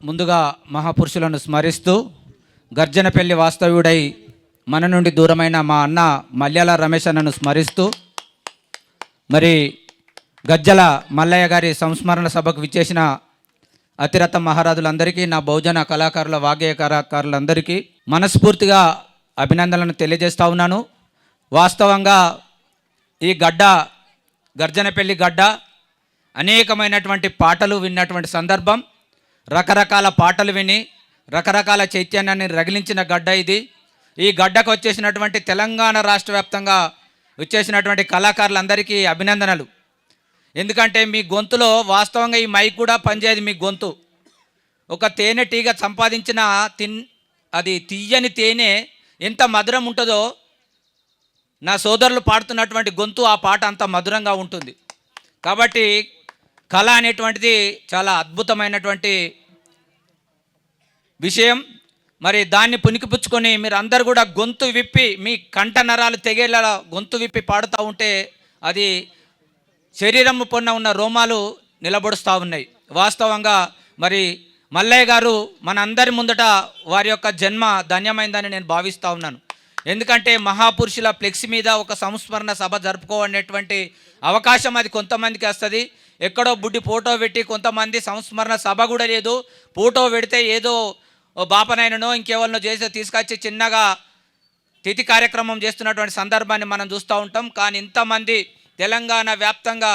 ముందుగా మహాపురుషులను స్మరిస్తూ గర్జనపల్లి వాస్తవ్యుడై మన నుండి దూరమైన మా అన్న మల్యాల రమేష్ అన్నను స్మరిస్తూ మరి గజ్జల మల్లయ్య గారి సంస్మరణ సభకు విచ్చేసిన అతిరథ మహారాజులందరికీ, నా బహుజన కళాకారుల వాగ్గేయ కళాకారులందరికీ మనస్ఫూర్తిగా అభినందనలను తెలియజేస్తూ ఉన్నాను. వాస్తవంగా ఈ గడ్డ గర్జనపల్లి గడ్డ అనేకమైనటువంటి పాటలు విన్నటువంటి సందర్భం, రకరకాల పాటలు విని రకరకాల చైతన్యాన్ని రగిలించిన గడ్డ ఇది. ఈ గడ్డకు వచ్చేసినటువంటి తెలంగాణ రాష్ట్ర వ్యాప్తంగా వచ్చేసినటువంటి కళాకారులందరికీ అభినందనలు. ఎందుకంటే మీ గొంతులో వాస్తవంగా ఈ మైక్ కూడా పనిచేయదు. మీ గొంతు ఒక తేనెటీగ సంపాదించిన అది తీయని తేనె ఎంత మధురం ఉంటుందో నా సోదరులు పాడుతున్నటువంటి గొంతు ఆ పాట అంత మధురంగా ఉంటుంది. కాబట్టి కళ అనేటువంటిది చాలా అద్భుతమైనటువంటి విషయం. మరి దాన్ని పుణికిపుచ్చుకొని మీరు అందరు కూడా గొంతు విప్పి మీ కంఠ నరాలు తెగేలా గొంతు విప్పి పాడుతూ ఉంటే అది శరీరం పొన్న ఉన్న రోమాలు నిలబడుస్తూ ఉన్నాయి. వాస్తవంగా మరి మల్లయ్య గారు మన అందరి ముందట వారి యొక్క జన్మ ధన్యమైందని నేను భావిస్తూ ఉన్నాను. ఎందుకంటే మహాపురుషుల ఫ్లెక్సీ మీద ఒక సంస్మరణ సభ జరుపుకోవనేటువంటి అవకాశం అది కొంతమందికి వస్తుంది. ఎక్కడో బుడ్డి ఫోటో పెట్టి కొంతమంది సంస్మరణ సభ కూడా లేదు, ఫోటో పెడితే ఏదో బాపనైననో ఇంకెవరినో చేసి తీసుకొచ్చి చిన్నగా తిథి కార్యక్రమం చేస్తున్నటువంటి సందర్భాన్ని మనం చూస్తూ ఉంటాం. కానీ ఇంతమంది తెలంగాణ వ్యాప్తంగా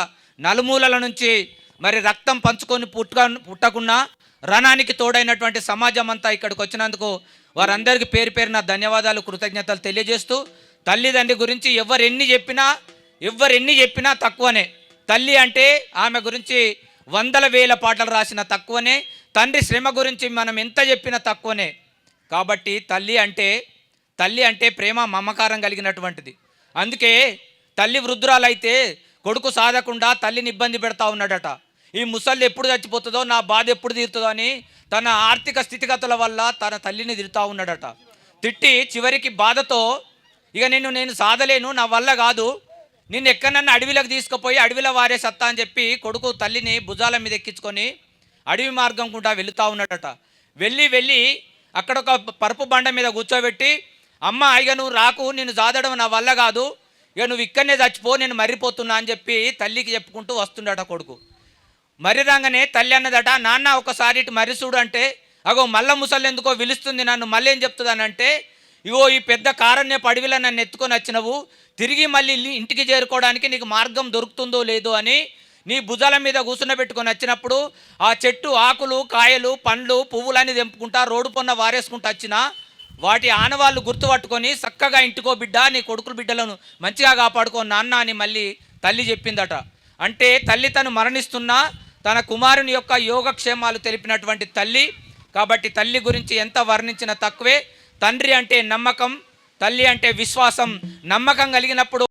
నలుమూలల నుంచి మరి రక్తం పంచుకొని పుట్టకున్నా రణానికి తోడైనటువంటి సమాజం అంతా ఇక్కడికి వచ్చినందుకు వారందరికీ పేరు పేరున ధన్యవాదాలు, కృతజ్ఞతలు తెలియజేస్తూ, తల్లిదండ్రి గురించి ఎవరెన్ని చెప్పినా తక్కువనే. తల్లి అంటే ఆమె గురించి వందల వేల పాటలు రాసిన తక్కువనే. తండ్రి శ్రమ గురించి మనం ఎంత చెప్పినా తక్కువనే. కాబట్టి తల్లి అంటే ప్రేమ మమకారం కలిగినటువంటిది. అందుకే తల్లి వృద్ధురాలైతే కొడుకు సాధకుండా తల్లిని ఇబ్బంది పెడతా ఉన్నాడట. ఈ ముసలి ఎప్పుడు చచ్చిపోతుందో, నా బాధ ఎప్పుడు తీరుతుందో అని తన ఆర్థిక స్థితిగతుల వల్ల తన తల్లిని తిడుతూ ఉన్నాడట. తిట్టి చివరికి బాధతో ఇక నేను సాధలేను, నా వల్ల కాదు, నిన్ను ఎక్కడన్నా అడవిలోకి తీసుకుపోయి అడవిలో వారే సత్తా అని చెప్పి కొడుకు తల్లిని భుజాల మీద ఎక్కించుకొని అడవి మార్గం కూడా వెళుతూ ఉన్నాడట. వెళ్ళి అక్కడ ఒక పరుపు బండ మీద కూర్చోబెట్టి, అమ్మ ఇక నువ్వు రాకు, నేను సాధడం నా వల్ల కాదు, ఇక నువ్వు ఇక్కడనే చచ్చిపో, నేను మర్రిపోతున్నా అని చెప్పి తల్లికి చెప్పుకుంటూ వస్తుండట కొడుకు. మర్రి రాగానే తల్లి అన్నదట, నాన్న ఒకసారి ఇటు మర్రి చూడు అంటే, అగో మల్ల ముసలి ఎందుకో పిలుస్తుంది నన్ను, మళ్ళీ ఏం చెప్తుందనంటే, ఇగో ఈ పెద్ద కారణ్యపు అడవిలో నన్ను ఎత్తుకొని వచ్చినవు, తిరిగి మళ్ళీ ఇంటికి చేరుకోవడానికి నీకు మార్గం దొరుకుతుందో లేదో అని నీ భుజాల మీద కూర్చున్నబెట్టుకొని వచ్చినప్పుడు ఆ చెట్టు ఆకులు, కాయలు, పండ్లు, పువ్వులన్నీ తెంపుకుంటా రోడ్డు పొన్న వారేసుకుంటూ వచ్చిన వాటి ఆనవాళ్ళు గుర్తుపట్టుకొని చక్కగా ఇంటికో బిడ్డ, నీ కొడుకుల బిడ్డలను మంచిగా కాపాడుకో నాన్న అని మళ్ళీ తల్లి చెప్పిందట. అంటే తల్లి తను మరణిస్తున్నా తన కుమారుని యొక్క యోగక్షేమాలు తెలిపినటువంటి తల్లి. కాబట్టి తల్లి గురించి ఎంత వర్ణించినా తక్కువే. తండ్రి అంటే నమ్మకం, తల్లి అంటే విశ్వాసం. నమ్మకం కలిగినప్పుడు